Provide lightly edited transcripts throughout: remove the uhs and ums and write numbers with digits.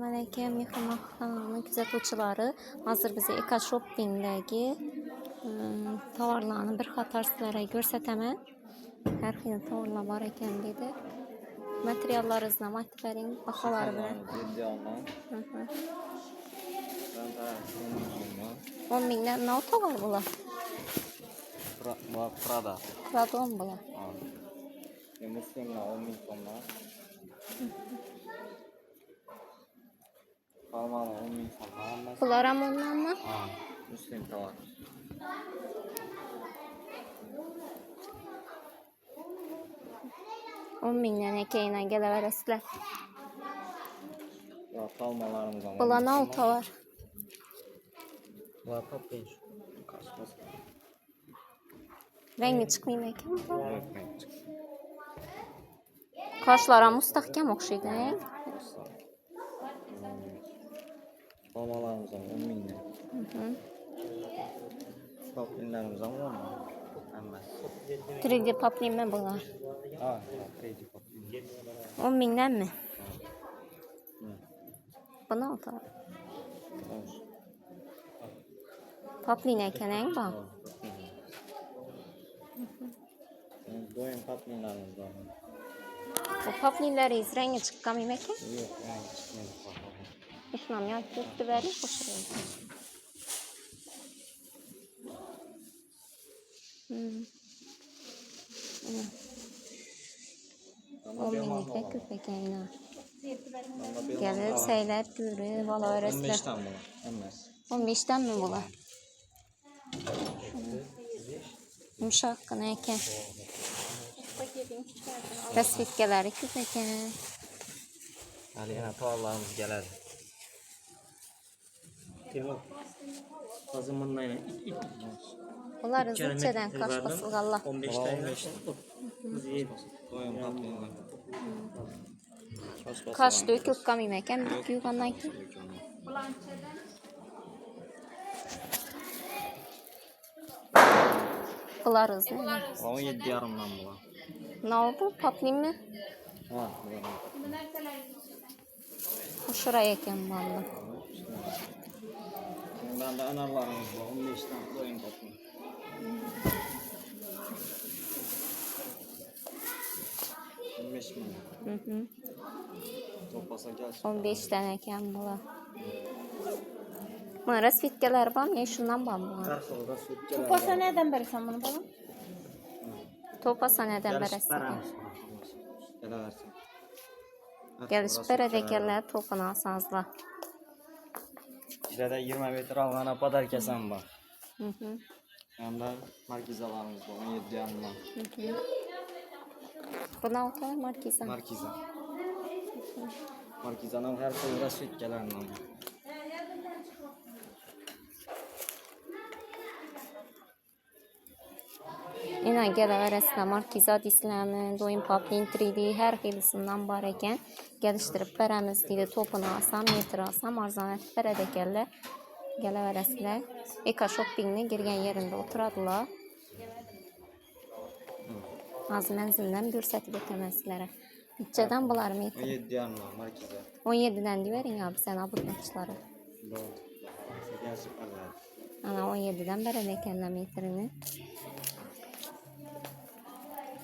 Selamünaleyküm. Mehriman kanalının kuzatuvchiları. Hazır bize Eka Shopping'dagi tovarlarni bir qator sizlarga ko'rsataman. Har xil tovarlar bor ekan dedi. Materiallaringizni aytib bering, baholari bilan. 10 mingdan nima tovar bular? Prada. Prada bular. Muslimlar 10 ming so'mdan. Palmani 10 ming so'mdan. Bular ham ondanmi? Ha, Muslim tovar. On mingdan keyin kelaverasizlar. Va palmalarimiz ham. Bular nima tovar? Va toping. Qashqas. Rengi chiqmaymi ekan? Yo'q, Qoshlari ham mustahkam o'xshaydi. Palmalarimiz ham 10 mingdan. Topinglarimiz ham 10 ming. Hammasi. 3D poplinmi bular? Ha, 3D popling. 10 mingdanmi? Bu nima tovar? Poplin ekan bu. Doim popinglarimiz bor. Bu poplinlaringiz rengi chiqqanmi ekan? Yo'q, yangi chiqmaydi. Ishnom yoki ustibari qo'shiladi. O minikga ko'p ekan. Kelib saylab ko'rib olaverasizlar. 15 dan bular. Hammasi. 15 danmi bular? Yumshoqqina ekan. Rasvetkalari ko'p ekan. Hali yana tovarlarimiz keladi. Temur. Hozir bundan Bular zilchadan qosh qosilganlar. 15 dan 15. Doim popinglar. Qosh to'kib qolmaymi ekan yuvgandan keyin? Bularimizni 17,5 dan bular. nima bu? Poplinmi? Ha, O'shiray ekan valla. bundan da analarımız var. 15 dan doim poping. Topasa gelsin. 15 dan ekan bular. Mana rasvetkalar bormi? Shundan bormi bu? Topasa nereden verirsen bunu bana? To'pasa nedan berasiz? Kelaversin. Kelishib beradi ekanlar, to'pini olsangizlar. İçeride 20 metre alana padar kesen var. Yanında markizalarımız var. 17 yanında. Buna otar markiza. Markiza. Markizanın her konuda sütkelerinden var. Ina kelaverasizlar, markiza deysizlarmi, doim poplin 3D har xilisidan bor ekan. Kelishtirib beramiz deydi, to'pini olsam, metr olsam arzonlatib beradi ekanlar. Kelaverasizlar. Eka Shoppingni kirgan yerida o'tiradilar. Hozir manzildan ko'rsatib o'taman sizlarga. Nechadan bular metr? 17 yanında markiza. 17 dan deyvering abi sen abunachilari. Doğru. Gelsin kadar. Ana 17 dan beradi ekanlar metrini.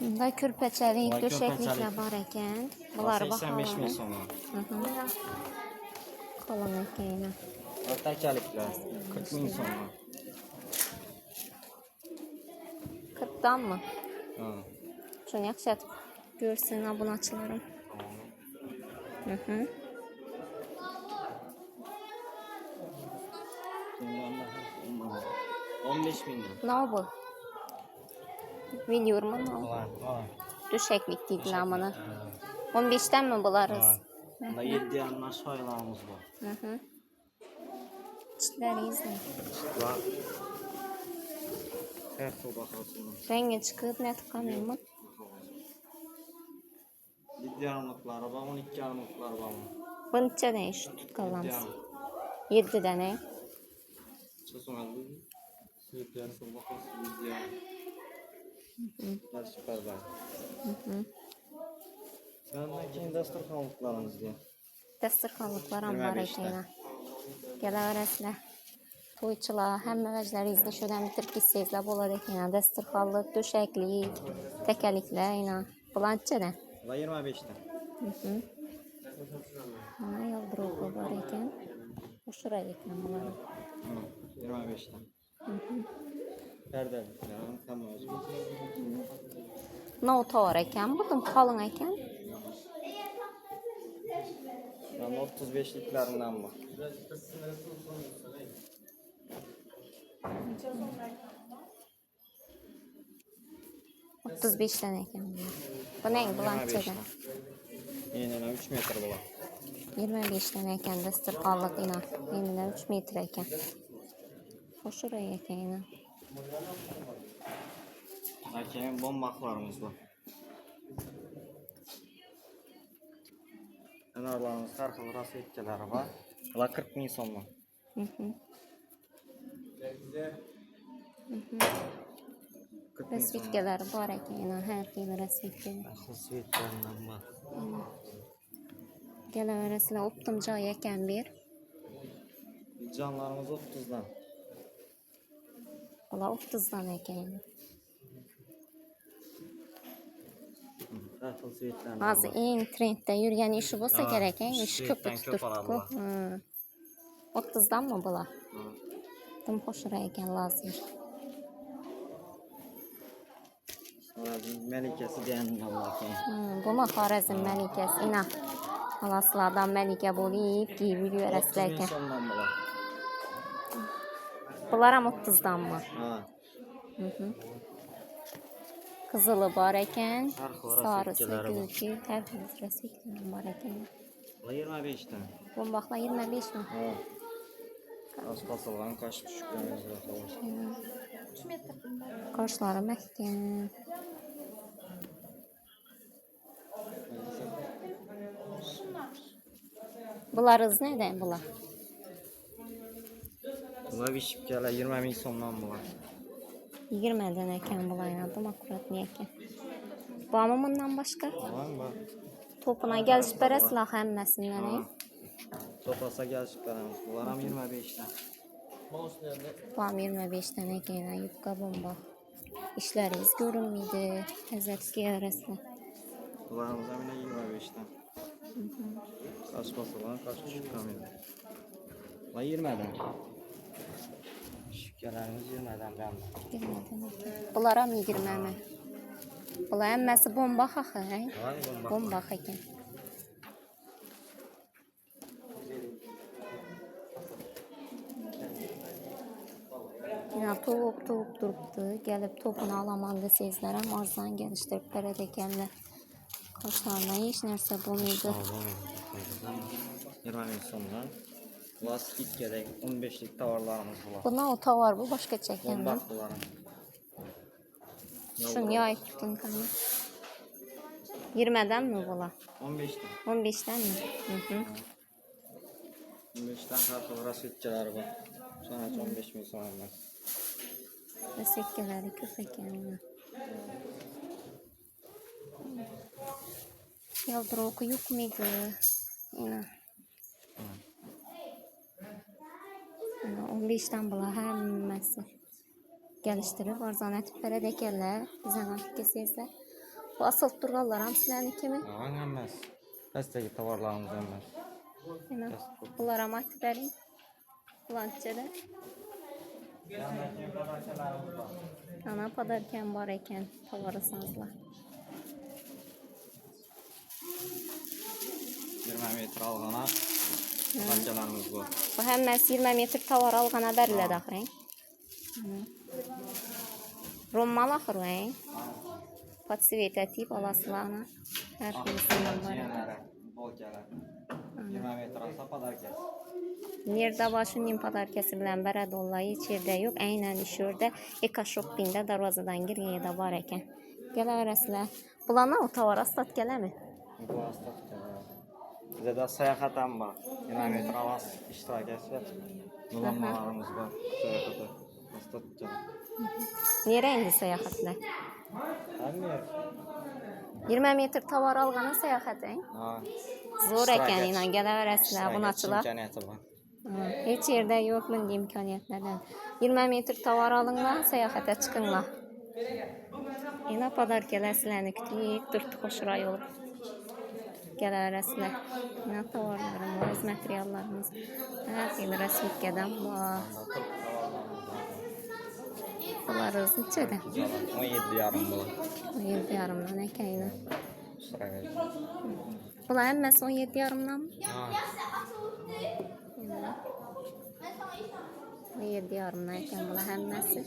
Bunda ko'rpachalik, döşekliklar bor ekan. Bular 85 ming so'm. Qo'lin ekan. O'rtachaliklar 40 ming so'm. 40 danmi? Ha. Shuni yaxshi aytib ko'rsin obunachilarim. 15 ming. Nima bu? Video'mi? Ha. Döşeklik deydilar buni. 15 danmi bulariz? Bunda 7 yanında soylarımız var. Çitlaringizni. Var. Her soba kalsın. Rengi chiqib, netib qolmaymi? 7 yanlıkları var, 12 yanlıkları var. Bu nechadan shu tutqanamiz? 7 dan. Çözümlü. Süper soba kalsın. 7 yanlık. Her süper var. Ben de kendi dasturxonliklarimiz diye. Dəsturxanlıqlar var 25 ekan. Gələ verəsilər. Toyçular, həmmə vəcləri izlə şödən bitirib gitsəzlər болады ekan. Dəsturxanlıq, döşəklik, təkəliklər ilə. Bular neçədən? Bunlar 25'ten. Ana yaldırıqlı var ekan. Hoşura ekan bunları. 25'ten. Perdelikler, tam özgür. Nota var ekan. Bunun qalın ekan. Yani 35'liklerinden var. Otuz beşdən ekan. Bu nə? Bular neçədən? Yeniden 3 metre bulan. 25'dən ekan dəsturxanlıq ilə. Yenidən 3 metr ekan. Hoşura ekan ilə. Erkeğin bombaklarımız var. Kenarlarımız karşılığı rast etkileri var. Bunlar 40 bin sonlu. Rəsvitkaları var ekan ilə. Hər xeyli rəsvitkalar. Akıl suitlerinden var. Gələ verəsilər. Optum cay ekan bir. Canlarımız 30'dan. Bunlar 30'dan ekan. Akıl suitlerinden Hazır var. en trenddə yürüyən işi olsa gərək, iş köpü Şeytan tutur. köp aradılar. 30'dan mı bunlar? Dım xoşura ekan lazım. Sonra Melikesi diyenin Allah ki. Buna Xarəzm Məlikəsi ilə halaslardan Məlikə boluyub giyib 30 bin yürəslərkən. sondan bulan. Bunlar ham 30'dan mı? Ha. Qızılı var ekan, Hər xil sarısı, rəsvitkaları var. gülçü, hər xil rəsvitkalar var ekan. Bunlar 25'ten. Bombaqlar 25 mi? Ha. Az basılan kaç düşüklerimiz var. Qaşları məhkəm. Bunlar hız nədən bunlar? Bunlar bir şipkeler 20 bin sondan bulan. 20'dən ekan bunlar adım akurat niyə ekan? Bu amma bundan başqa? Tamam bak. Topuna gəliş bərəsilər həmməsindən. Toplasa gel şipkelerimiz. Bunlar hem 25'ten. Bu am 25'dən ekan, yubka bomba. İşləriniz görünməydi, həzətki yarası. Bunlarımız hem yine 25'ten. Kaç basılan kaç düşüklerimiz. Bunlar 20'den. Şipkelerimiz 20'den ben. Bunlar am 20 mi? Bunlar həmməsi bomba xaxı, hə? Var mı bomba? Bomba ekan. Ya top durubdu. Gəlib topunu alaman desəzlər, amma arzdan gəlişdirib bərədəkənlər. Qaşlarına heç нәрsə bulmaydı. 20 bin sondan. Lastik gerek 15'lik tavarlarımız var. Buna o tavar bu, başqa çəkənlər. Bombak bunların. Şunu yay tutun kanı. 20'dən mi bunlar? 15'ten. 15'dən mi? 15'ten karşı rasitçileri var. Sonra 15 bin sonunda. Rəsvitkaları köp ekan. Yaldırıqı yox muydu? Yine. 15'dən bunlar həmməsi gəlişdirib arzan etib bərədəkənlər. Bizən artıq kesəzlər. Bu asıl durğallar hamsilərini kimi? Aman emmez. Dəstəki tavarlarımız emmez. Yine. Bunlara matiblərin. Bulançada. Ana padarkən var ekan, tavarı sazlar. 20 metre alğana parçalarımız var. Bu həmməsi 20 metr tavar alğana bərilədi axı. Rommal axır, hə? Podsvetətib alasılana. Hər xilisindən var. Bol gələr. 20 metre alsa padar kes. Nerdə başının padarkəsi bilən bərəd olayı içerdə yox. Əynən işördə Eka-shoppingdə darvazadan girgəyə var ekan. Gələ verəsilər. Bulana o tavar astat gələmi? Bu hasta tutar. Bizde de seyahaten var. 20 metre alas iştirak etsin. Dolanmalarımız var. Seyahate. Hasta tutar. Nerə indi səyahətlər? Hem yer. 20 metr tovar alğanın səyahətin. Ha. Zor ekan ilə gələ verəsilər, bunaçılar. İmkaniyatı var. Heç yerdə yox bunun imkaniyyətlərdən. 20 metr tovar alınlar, səyahətə çıxınlar. Yine padarkalar sizlərni kütüyük, 4 xoş rayon. Gələ verəsilər. Yine tovarlarım var, öz materiallarımız. Hər şey rasvitkədən var. Bunlarız neçədən? 17,5 bu. 17,5-dan ekəyinə. Sıraya. Bunlar həmməsi 17,5-dan mı? Ha. 17,5-dan ekən bunlar həmməsi.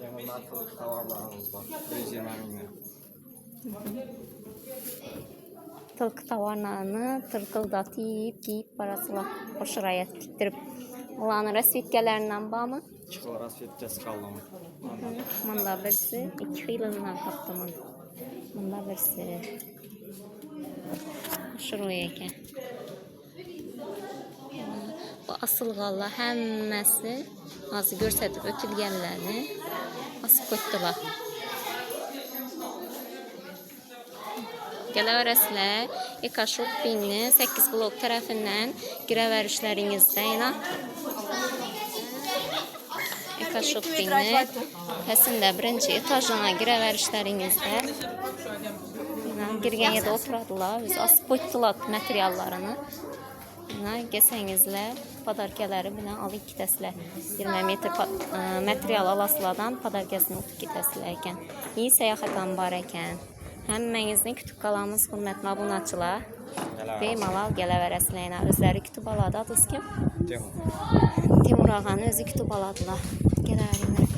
Yani bunlar tavarlarımız var. 120 milyon. Tılqı tavarlarını tırqıldatıb, giyib parasılar. O şirayət tikdirib. Bunların rasvetkələrindən bağmı? Çıkılar asfiyetçe skallamı. Manda birisi 2 xilindən qapdım onu. Manda birisi. Şuraya ekən. Bu asılğallar həmməsi azı görsədib ötülgənlərini asıb qoydular. Gələ verəsilər Eka Shopping'in 8 blok tərəfindən girə verişlərinizdə ilə Eka Shopping'in təsində birinci etajına girə verişlərinizdə girgən yerdə oturadılar, biz asıb qoydular materiallarını. Gəlsənizlə padarkaları bilən alı 2 dəslə 20 metr material alasılardan padarkasını 32 dəslə ikən. İyi səyahətən var ikən. Həmmənizin kütüb qalamız hürmətli abunəçilər. Beymalal gələ verəsilər. Özləri kütüb aladı. Adınız kim? Timur. Timur ağanın özü kütüb aladılar. Gələ verirlər.